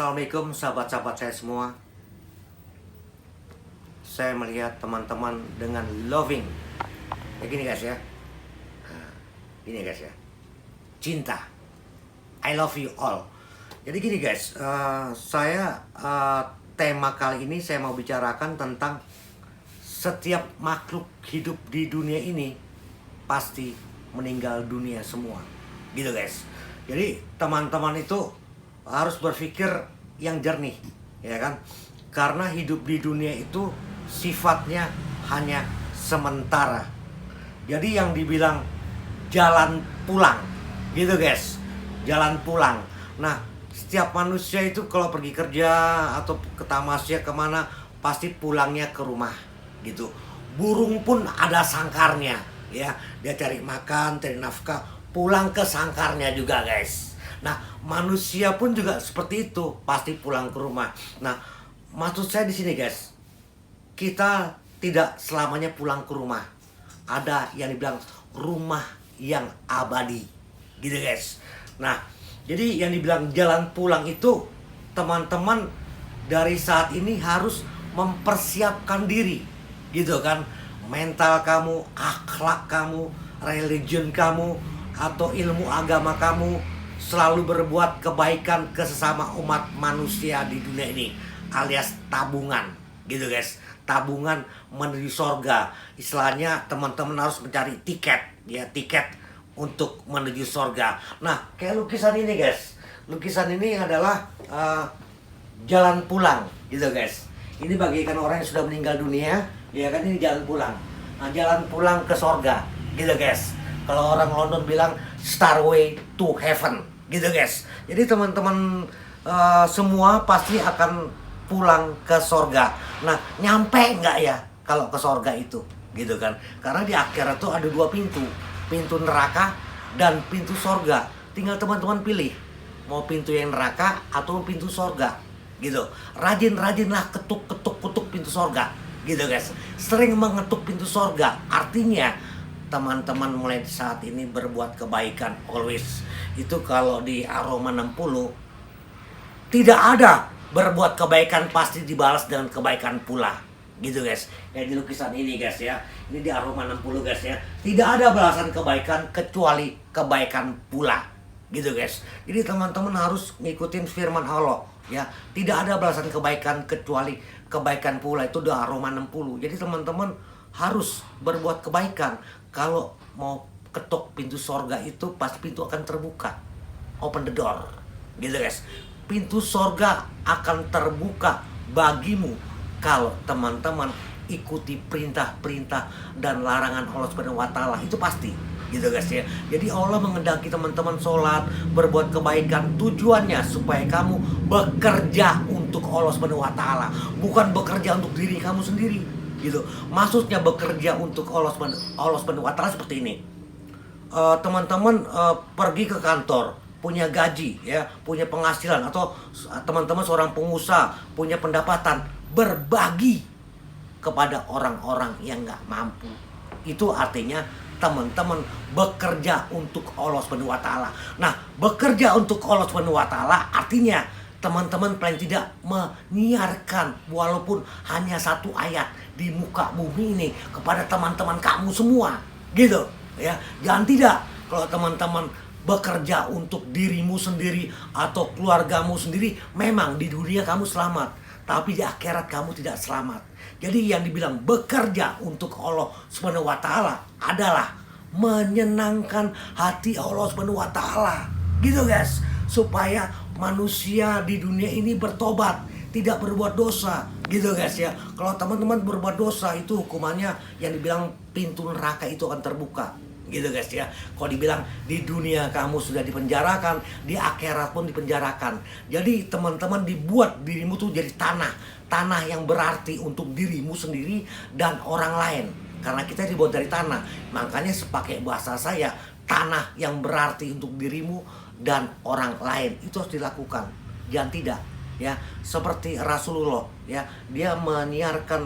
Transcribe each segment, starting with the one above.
Assalamualaikum sahabat-sahabat saya semua. Saya melihat teman-teman dengan loving. Ya gini guys ya. Gini guys ya. Cinta. I love you all. Jadi gini guys, tema kali ini saya mau bicarakan tentang setiap makhluk hidup di dunia ini pasti meninggal dunia semua. Gitu guys. Jadi teman-teman itu harus berpikir yang jernih, ya kan? Karena hidup di dunia itu sifatnya hanya sementara. Jadi yang dibilang jalan pulang, gitu guys, jalan pulang. Nah, setiap manusia itu kalau pergi kerja atau ke tamasya kemana pasti pulangnya ke rumah, gitu. Burung pun ada sangkarnya, ya. Dia cari makan, cari nafkah, pulang ke sangkarnya juga guys. Nah, manusia pun juga seperti itu, pasti pulang ke rumah. Nah, maksud saya di sini guys, kita tidak selamanya pulang ke rumah. Ada yang dibilang rumah yang abadi, gitu guys. Nah, jadi yang dibilang jalan pulang itu, teman-teman dari saat ini harus mempersiapkan diri, gitu kan. Mental kamu, akhlak kamu, religion kamu, atau ilmu agama kamu selalu berbuat kebaikan ke sesama umat manusia di dunia ini, alias tabungan, gitu guys. Tabungan menuju sorga. Istilahnya teman-teman harus mencari tiket, ya, tiket untuk menuju sorga. Nah, kayak lukisan ini guys. Lukisan ini adalah jalan pulang, gitu guys. Ini bagikan orang yang sudah meninggal dunia, ya kan, ini jalan pulang. Nah, jalan pulang ke sorga, gitu guys. Kalau orang London bilang Starway to Heaven, gitu guys. Jadi teman-teman semua pasti akan pulang ke sorga. Nah, nyampe nggak ya kalau ke sorga itu, gitu kan? Karena di akhirat tuh ada dua pintu, pintu neraka dan pintu sorga. Tinggal teman-teman pilih mau pintu yang neraka atau pintu sorga, gitu. Rajin-rajinlah ketuk pintu sorga, gitu guys. Sering mengetuk pintu sorga, artinya teman-teman mulai saat ini berbuat kebaikan always. Itu kalau di Aroma 60 tidak ada berbuat kebaikan pasti dibalas dengan kebaikan pula, gitu guys. Ya di lukisan ini guys ya. Ini di Aroma 60 guys ya. Tidak ada balasan kebaikan kecuali kebaikan pula, gitu guys. Jadi teman-teman harus ngikutin firman Allah ya. Tidak ada balasan kebaikan kecuali kebaikan pula, itu di Aroma 60. Jadi teman-teman harus berbuat kebaikan. Kalau mau ketuk pintu sorga itu pasti pintu akan terbuka. Open the door, gitu guys. Pintu sorga akan terbuka bagimu kalau teman-teman ikuti perintah-perintah dan larangan Allah Subhanahu wa Ta'ala. Itu pasti, gitu guys ya. Jadi Allah menghendaki teman-teman sholat, berbuat kebaikan, tujuannya supaya kamu bekerja untuk Allah Subhanahu wa Ta'ala, bukan bekerja untuk diri kamu sendiri, gitu. Maksudnya bekerja untuk Allah Subhanahu wa Ta'ala seperti ini. Teman-teman pergi ke kantor, punya gaji ya, punya penghasilan, atau teman-teman seorang pengusaha punya pendapatan, berbagi kepada orang-orang yang nggak mampu. Itu artinya teman-teman bekerja untuk Allah Subhanahu wa Ta'ala. Nah, bekerja untuk Allah Subhanahu wa Ta'ala artinya teman-teman paling tidak menyiarkan walaupun hanya satu ayat di muka bumi ini kepada teman-teman kamu semua, gitu ya. Jangan tidak kalau teman-teman bekerja untuk dirimu sendiri atau keluargamu sendiri, memang di dunia kamu selamat, tapi di akhirat kamu tidak selamat. Jadi yang dibilang bekerja untuk Allah Subhanahu wa Ta'ala adalah menyenangkan hati Allah Subhanahu wa Ta'ala, gitu guys, supaya manusia di dunia ini bertobat, tidak berbuat dosa, gitu guys ya. Kalau teman-teman berbuat dosa itu hukumannya yang dibilang pintu neraka itu akan terbuka, gitu guys ya. Kalau dibilang di dunia kamu sudah dipenjarakan, di akhirat pun dipenjarakan. Jadi teman-teman, dibuat dirimu tuh jadi tanah yang berarti untuk dirimu sendiri dan orang lain. Karena kita dibuat dari tanah, makanya sepakai bahasa saya, tanah yang berarti untuk dirimu dan orang lain itu harus dilakukan. Jangan tidak ya, seperti Rasulullah ya, dia menyiarkan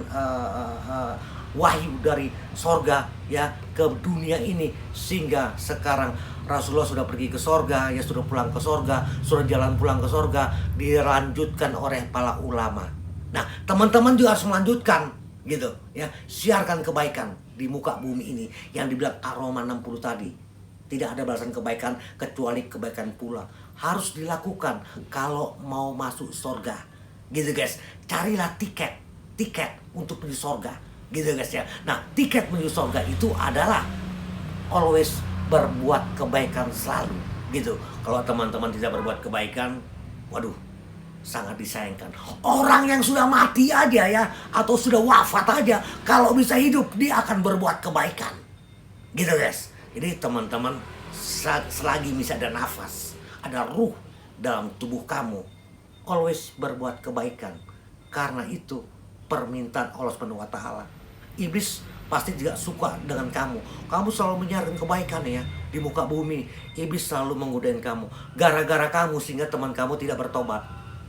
wahyu dari sorga ya ke dunia ini, sehingga sekarang Rasulullah sudah pergi ke sorga ya, sudah pulang ke sorga, sudah jalan pulang ke sorga, dilanjutkan oleh para ulama. Nah teman-teman juga harus melanjutkan gitu ya, siarkan kebaikan di muka bumi ini yang dibilang Roma 60 tadi. Tidak ada balasan kebaikan kecuali kebaikan pula. Harus dilakukan kalau mau masuk sorga gitu guys. Carilah tiket untuk menuju sorga gitu guys ya. Nah tiket menuju sorga itu adalah always berbuat kebaikan selalu gitu. Kalau teman-teman tidak berbuat kebaikan, waduh, sangat disayangkan. Orang yang sudah mati aja ya, atau sudah wafat aja, kalau bisa hidup dia akan berbuat kebaikan gitu guys. Jadi teman-teman, selagi masih ada nafas, ada ruh dalam tubuh kamu, always berbuat kebaikan. Karena itu permintaan Allah SWT. Iblis pasti tidak suka dengan kamu. Kamu selalu menyiarkan kebaikan ya di muka bumi. Iblis selalu menggodain kamu. Gara-gara kamu sehingga teman kamu tidak bertobat.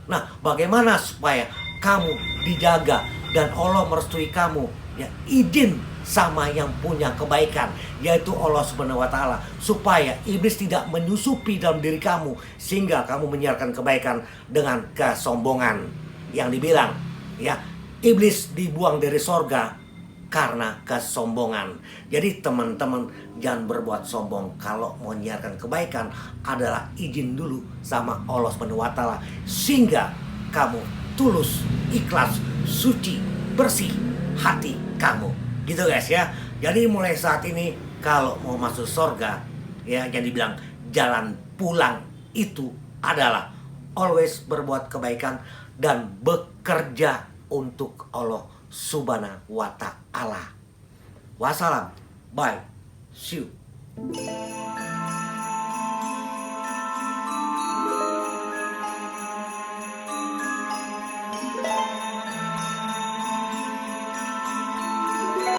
Nah, bagaimana supaya kamu dijaga dan Allah merestui kamu? Ya, izin sama yang punya kebaikan, yaitu Allah Subhanahu wa Ta'ala, supaya iblis tidak menyusupi dalam diri kamu sehingga kamu menyiarkan kebaikan dengan kesombongan. Yang dibilang ya, iblis dibuang dari sorga karena kesombongan. Jadi teman-teman, jangan berbuat sombong. Kalau mau menyiarkan kebaikan adalah izin dulu sama Allah Subhanahu wa Ta'ala, sehingga kamu tulus, ikhlas, suci, bersih hati kamu gitu guys ya. Jadi mulai saat ini kalau mau masuk surga ya, yang dibilang jalan pulang itu adalah always berbuat kebaikan dan bekerja untuk Allah Subhanahu wa Ta'ala. Wassalam, bye, see you.